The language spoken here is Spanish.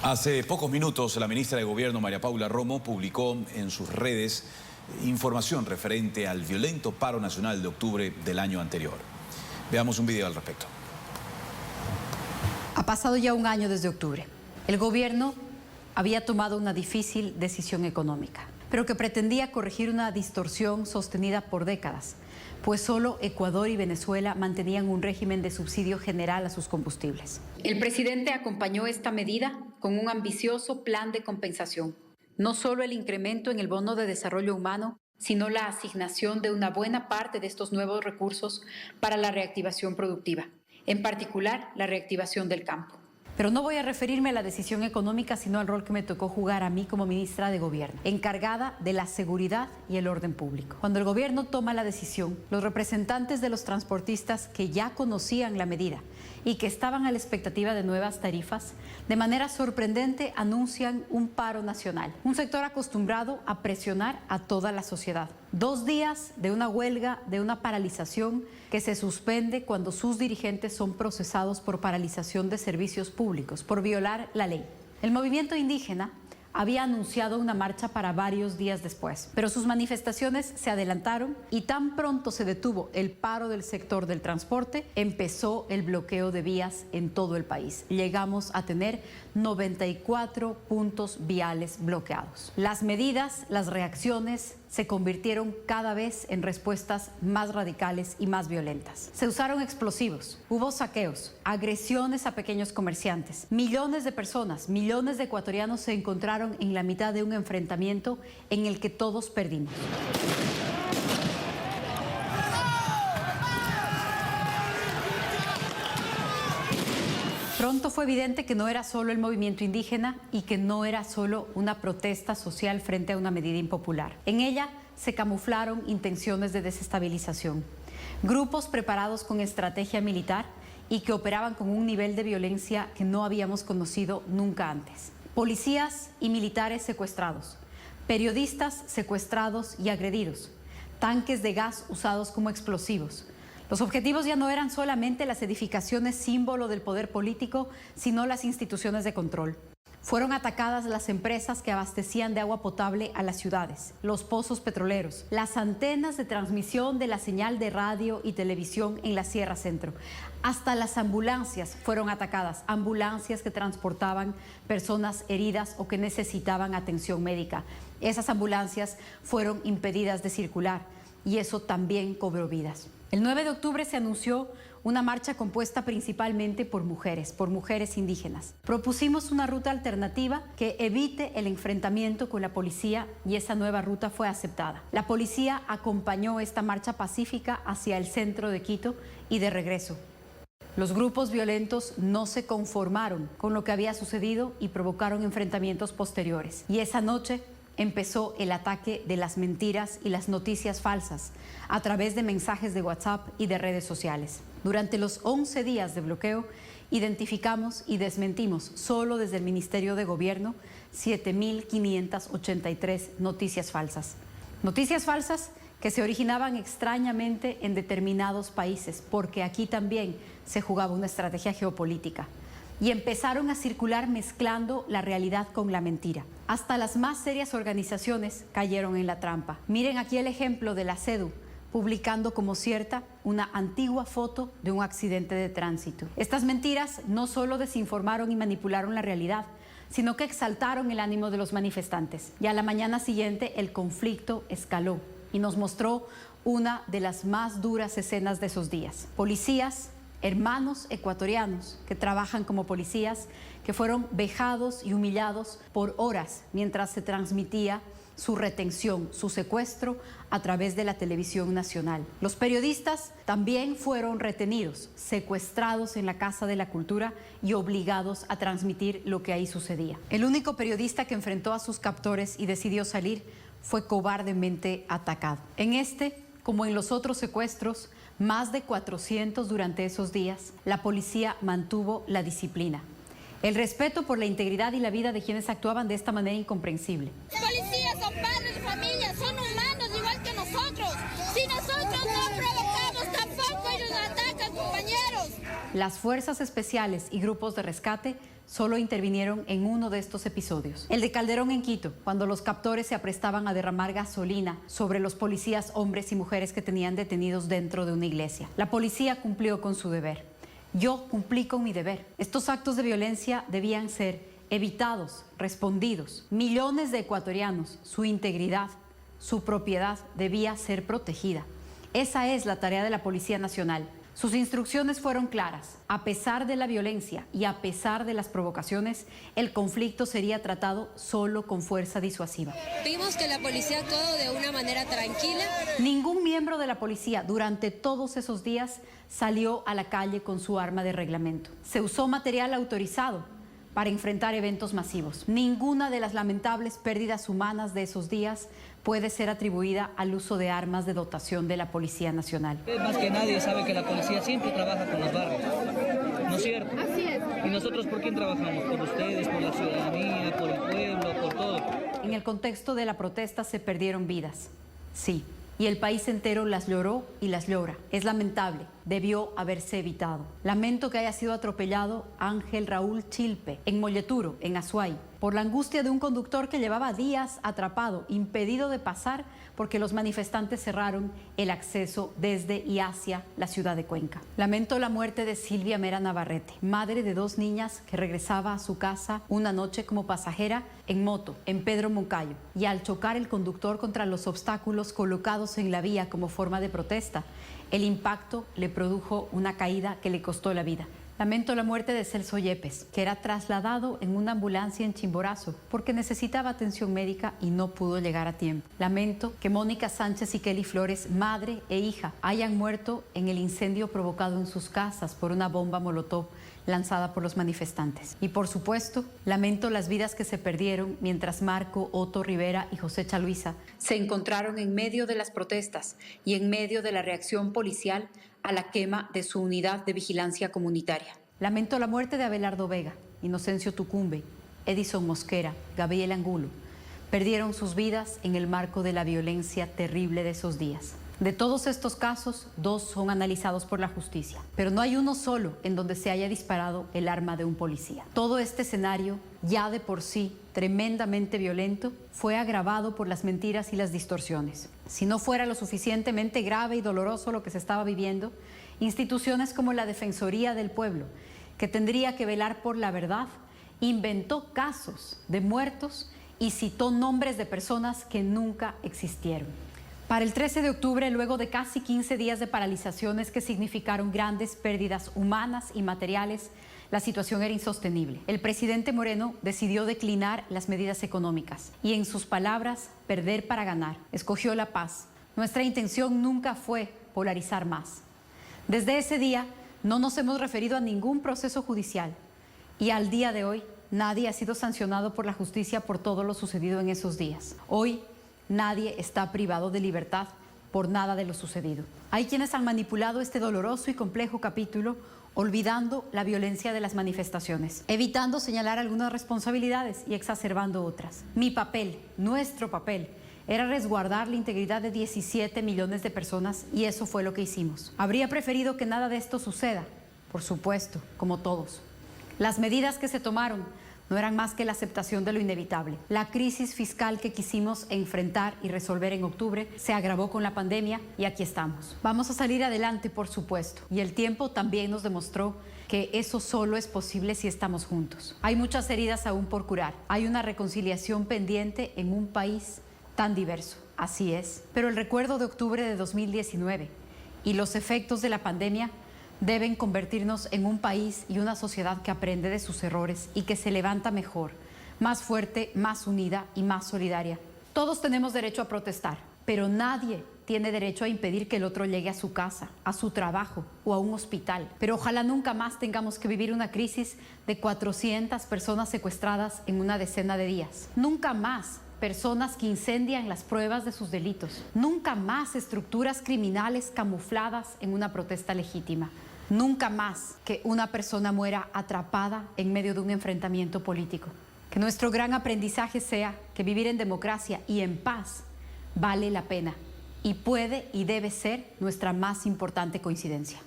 Hace pocos minutos, la ministra de Gobierno, María Paula Romo, publicó en sus redes información referente al violento paro nacional de octubre del año anterior. Veamos un video al respecto. Ha pasado ya un año desde octubre. El gobierno había tomado una difícil decisión económica, pero que pretendía corregir una distorsión sostenida por décadas, pues solo Ecuador y Venezuela mantenían un régimen de subsidio general a sus combustibles. El presidente acompañó esta medida con un ambicioso plan de compensación. No solo el incremento en el bono de desarrollo humano, sino la asignación de una buena parte de estos nuevos recursos para la reactivación productiva, en particular la reactivación del campo. Pero no voy a referirme a la decisión económica, sino al rol que me tocó jugar a mí como ministra de Gobierno, encargada de la seguridad y el orden público. Cuando el gobierno toma la decisión, los representantes de los transportistas que ya conocían la medida y que estaban a la expectativa de nuevas tarifas, de manera sorprendente anuncian un paro nacional, un sector acostumbrado a presionar a toda la sociedad. 2 días de una huelga, de una paralización que se suspende cuando sus dirigentes son procesados por paralización de servicios públicos, por violar la ley. El movimiento indígena había anunciado una marcha para varios días después, pero sus manifestaciones se adelantaron y tan pronto se detuvo el paro del sector del transporte, empezó el bloqueo de vías en todo el país. Llegamos a tener 94 puntos viales bloqueados. Las medidas, las reacciones se convirtieron cada vez en respuestas más radicales y más violentas. Se usaron explosivos, hubo saqueos, agresiones a pequeños comerciantes. Millones de personas, millones de ecuatorianos se encontraron en la mitad de un enfrentamiento en el que todos perdimos. Pronto fue evidente que no era solo el movimiento indígena y que no era solo una protesta social frente a una medida impopular. En ella se camuflaron intenciones de desestabilización. Grupos preparados con estrategia militar y que operaban con un nivel de violencia que no habíamos conocido nunca antes. Policías y militares secuestrados, periodistas secuestrados y agredidos, tanques de gas usados como explosivos. Los objetivos ya no eran solamente las edificaciones símbolo del poder político, sino las instituciones de control. Fueron atacadas las empresas que abastecían de agua potable a las ciudades, los pozos petroleros, las antenas de transmisión de la señal de radio y televisión en la Sierra Centro. Hasta las ambulancias fueron atacadas, ambulancias que transportaban personas heridas o que necesitaban atención médica. Esas ambulancias fueron impedidas de circular y eso también cobró vidas. El 9 de octubre se anunció una marcha compuesta principalmente por mujeres indígenas. Propusimos una ruta alternativa que evite el enfrentamiento con la policía y esa nueva ruta fue aceptada. La policía acompañó esta marcha pacífica hacia el centro de Quito y de regreso. Los grupos violentos no se conformaron con lo que había sucedido y provocaron enfrentamientos posteriores. Y esa noche empezó el ataque de las mentiras y las noticias falsas a través de mensajes de WhatsApp y de redes sociales. Durante los 11 días de bloqueo, identificamos y desmentimos solo desde el Ministerio de Gobierno 7.583 noticias falsas. Noticias falsas que se originaban extrañamente en determinados países, porque aquí también se jugaba una estrategia geopolítica. Y empezaron a circular mezclando la realidad con la mentira. Hasta las más serias organizaciones cayeron en la trampa. Miren aquí el ejemplo de la CEDU, publicando como cierta una antigua foto de un accidente de tránsito. Estas mentiras no solo desinformaron y manipularon la realidad, sino que exaltaron el ánimo de los manifestantes. Y a la mañana siguiente el conflicto escaló y nos mostró una de las más duras escenas de esos días. Policías, hermanos ecuatorianos que trabajan como policías, que fueron vejados y humillados por horas mientras se transmitía su retención, su secuestro a través de la televisión nacional. Los periodistas también fueron retenidos, secuestrados en la Casa de la Cultura y obligados a transmitir lo que ahí sucedía. El único periodista que enfrentó a sus captores y decidió salir fue cobardemente atacado. En este, como en los otros secuestros, más de 400 durante esos días, la policía mantuvo la disciplina, el respeto por la integridad y la vida de quienes actuaban de esta manera incomprensible. Los policías son padres de familia, son humanos igual que nosotros. Si nosotros no provocamos, tampoco ellos atacan, compañeros. Las fuerzas especiales y grupos de rescate solo intervinieron en uno de estos episodios. El de Calderón en Quito, cuando los captores se aprestaban a derramar gasolina sobre los policías hombres y mujeres que tenían detenidos dentro de una iglesia. La policía cumplió con su deber. Yo cumplí con mi deber. Estos actos de violencia debían ser evitados, respondidos. Millones de ecuatorianos, su integridad, su propiedad debía ser protegida. Esa es la tarea de la Policía Nacional. Sus instrucciones fueron claras. A pesar de la violencia y a pesar de las provocaciones, el conflicto sería tratado solo con fuerza disuasiva. Vimos que la policía actuó de una manera tranquila. Ningún miembro de la policía durante todos esos días salió a la calle con su arma de reglamento. Se usó material autorizado para enfrentar eventos masivos. Ninguna de las lamentables pérdidas humanas de esos días puede ser atribuida al uso de armas de dotación de la Policía Nacional. Más que nadie sabe que la policía siempre trabaja con los barrios, ¿no es cierto? Así es. ¿Y nosotros por quién trabajamos? Por ustedes, por la ciudadanía, por el pueblo, por todo. En el contexto de la protesta se perdieron vidas, sí, y el país entero las lloró y las llora. Es lamentable, debió haberse evitado. Lamento que haya sido atropellado Ángel Raúl Chilpe en Molleturo, en Azuay, por la angustia de un conductor que llevaba días atrapado, impedido de pasar porque los manifestantes cerraron el acceso desde y hacia la ciudad de Cuenca. Lamento la muerte de Silvia Mera Navarrete, madre de 2 niñas que regresaba a su casa una noche como pasajera en moto en Pedro Moncayo, y al chocar el conductor contra los obstáculos colocados en la vía como forma de protesta, el impacto le produjo una caída que le costó la vida. Lamento la muerte de Celso Yepes, que era trasladado en una ambulancia en Chimborazo porque necesitaba atención médica y no pudo llegar a tiempo. Lamento que Mónica Sánchez y Kelly Flores, madre e hija, hayan muerto en el incendio provocado en sus casas por una bomba molotov lanzada por los manifestantes. Y por supuesto, lamento las vidas que se perdieron mientras Marco, Otto Rivera y José Chaluisa se encontraron en medio de las protestas y en medio de la reacción policial a la quema de su unidad de vigilancia comunitaria. Lamento la muerte de Abelardo Vega, Inocencio Tucumbe, Edison Mosquera, Gabriel Angulo. Perdieron sus vidas en el marco de la violencia terrible de esos días. De todos estos casos, 2 son analizados por la justicia, pero no hay uno solo en donde se haya disparado el arma de un policía. Todo este escenario, ya de por sí tremendamente violento, fue agravado por las mentiras y las distorsiones. Si no fuera lo suficientemente grave y doloroso lo que se estaba viviendo, instituciones como la Defensoría del Pueblo, que tendría que velar por la verdad, inventó casos de muertos y citó nombres de personas que nunca existieron. Para el 13 de octubre, luego de casi 15 días de paralizaciones que significaron grandes pérdidas humanas y materiales, la situación era insostenible. El presidente Moreno decidió declinar las medidas económicas y, en sus palabras, perder para ganar. Escogió la paz. Nuestra intención nunca fue polarizar más. Desde ese día, no nos hemos referido a ningún proceso judicial y al día de hoy, nadie ha sido sancionado por la justicia por todo lo sucedido en esos días. Hoy, nadie está privado de libertad por nada de lo sucedido. Hay quienes han manipulado este doloroso y complejo capítulo olvidando la violencia de las manifestaciones, evitando señalar algunas responsabilidades y exacerbando otras. Mi papel, nuestro papel, era resguardar la integridad de 17 millones de personas y eso fue lo que hicimos. Habría preferido que nada de esto suceda, por supuesto, como todos. Las medidas que se tomaron no eran más que la aceptación de lo inevitable. La crisis fiscal que quisimos enfrentar y resolver en octubre se agravó con la pandemia y aquí estamos. Vamos a salir adelante, por supuesto, y el tiempo también nos demostró que eso solo es posible si estamos juntos. Hay muchas heridas aún por curar. Hay una reconciliación pendiente en un país tan diverso. Así es. Pero el recuerdo de octubre de 2019 y los efectos de la pandemia deben convertirnos en un país y una sociedad que aprende de sus errores y que se levanta mejor, más fuerte, más unida y más solidaria. Todos tenemos derecho a protestar, pero nadie tiene derecho a impedir que el otro llegue a su casa, a su trabajo o a un hospital. Pero ojalá nunca más tengamos que vivir una crisis de 400 personas secuestradas en una decena de días. Nunca más personas que incendian las pruebas de sus delitos. Nunca más estructuras criminales camufladas en una protesta legítima. Nunca más que una persona muera atrapada en medio de un enfrentamiento político. Que nuestro gran aprendizaje sea que vivir en democracia y en paz vale la pena y puede y debe ser nuestra más importante coincidencia.